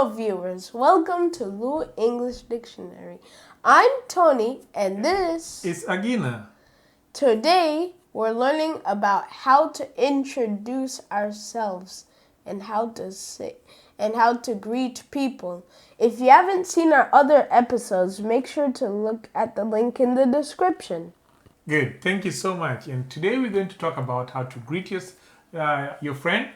Hello viewers, welcome to Lu English Dictionary. I'm Tony and this is Agina. Today we're learning about how to introduce ourselves and how to greet people. If you haven't seen our other episodes, make sure to look at the link in the description. Good, thank you so much. And today we're going to talk about how to greet your friend.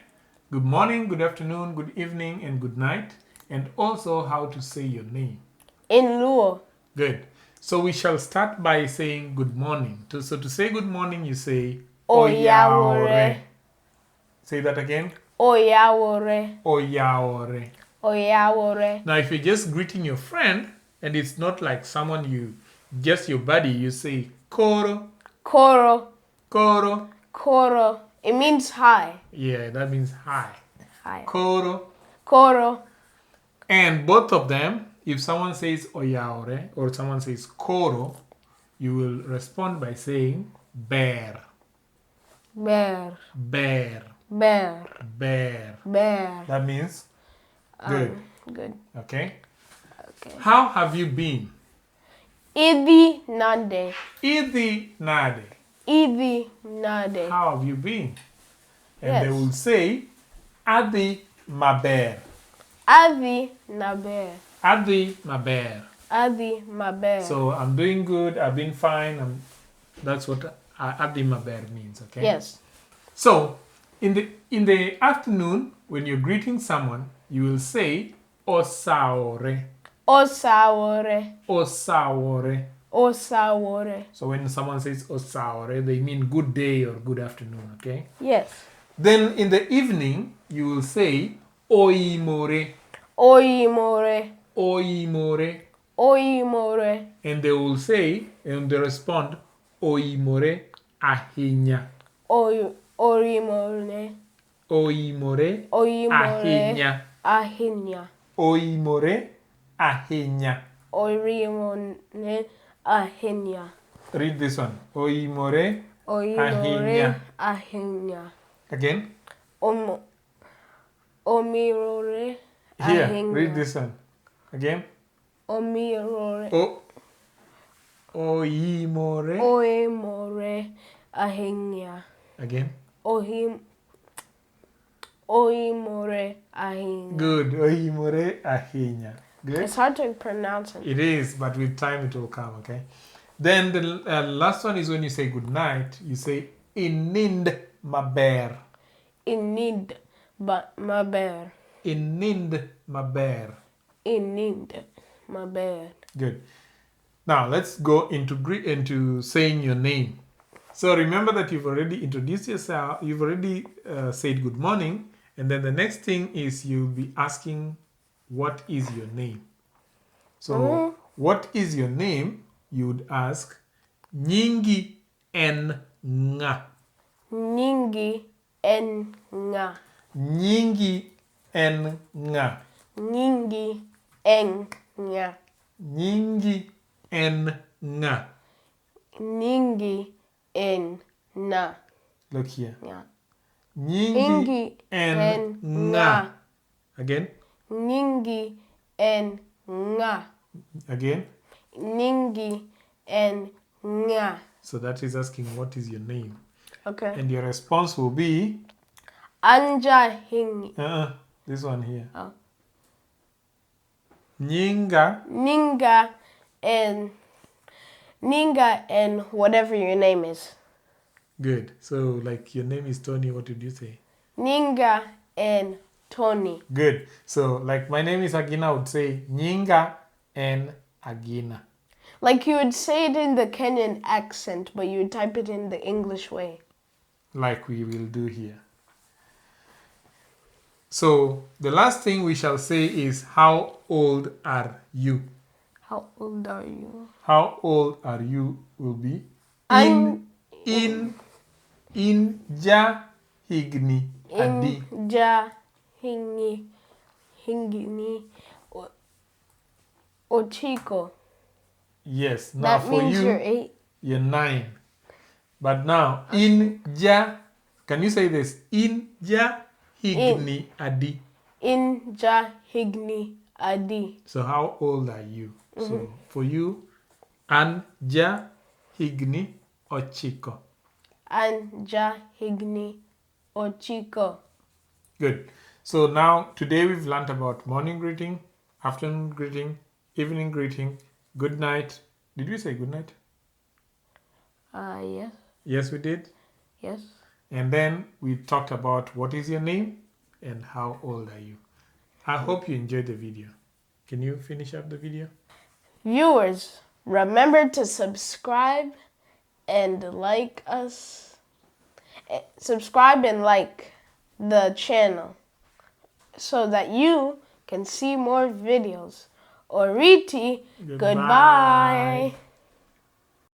Good morning, good afternoon, good evening, and good night. And also how to say your name. In Luo. Good. So we shall start by saying good morning. So to say good morning, you say Oyawore. Say that again. Oyawore. Oyawore. Oyawore. Now if you're just greeting your friend, and it's not like someone just your buddy, you say koro. Koro. Koro. Koro. It means hi. Yeah, that means hi. Hi. Koro. Koro. And both of them, if someone says oyaore or someone says koro, you will respond by saying bear. Bear. Bear. Bear. Bear. Bear. That means good. Good. Okay? Okay. How have you been? Idi nade. Idi nade. Idi nade. How have you been? And Yes. they will say adi maber. Adi naber. Adi maber. Adi maber. So I'm doing good. I've been fine. That's what adi maber means. Okay. Yes. So in the afternoon, when you're greeting someone, you will say osaore. Osaore. Osaore. Osaore. So when someone says osaore, they mean good day or good afternoon. Okay. Yes. Then in the evening, you will say oimore. Oimore. Oimore. Oimore. And they will say, and they respond, oimore ahinya. Oimore. Oimore Oimore. ahinya. Ahinya. Oimore ahinya. Oimore ahinya. Read this one. Oimore Oimore ahinya. Again. Omirore Here, ahinya. read this one. Again. Omirore. Oimore. Oimore ahinya. Again. Oimore ahinya. Good. Oimore ahinya. Good. It's hard to pronounce it. It is, but with time it will come, okay? Then the last one is when you say good night, you say inind maber. Inid maber. Inind maber. Inid maber. Good. Now let's go into saying your name. So remember that you've already introduced yourself, you've already said good morning, and then the next thing is you'll be asking what is your name. So what is your name? You would ask nyingi en nga. Nyingi en nga. Nyingi en nga. Nyingi en nga. Nyingi en nga. Nyingi en na. Look here. Yeah. Nyingi en nga. Again. Nyingi en nga. Again. Nyingi en nga. So that is asking what is your name. Okay. And your response will be Anja hingi. this one here. Oh. Nyinga. Ninga and whatever your name is. Good. So like your name is Tony, what did you say? Ninga and Tony. Good. So like my name is Agina, I would say Nyinga and Agina. Like you would say it in the Kenyan accent, but you would type it in the English way. Like we will do here. So the last thing we shall say is how old are you? How old are you? How old are you will be in ja higni adi. Ja hingini ochiko. Yes. Now that for means you, you're 8. you're 9. But now in ja, can you say this? In ja higni adi. Inja higni adi. So how old are you? So for you, anja higni ochiko. Anja higni ochiko. Good. So now today we've learned about morning greeting, afternoon greeting, evening greeting, good night. Did we say good night? Yes. Yes, we did. Yes. And then we talked about what is your name and how old are you. I hope you enjoyed the video. Can you finish up the video? Viewers, remember to subscribe and like us. Subscribe and like the channel so that you can see more videos. Oriti, goodbye.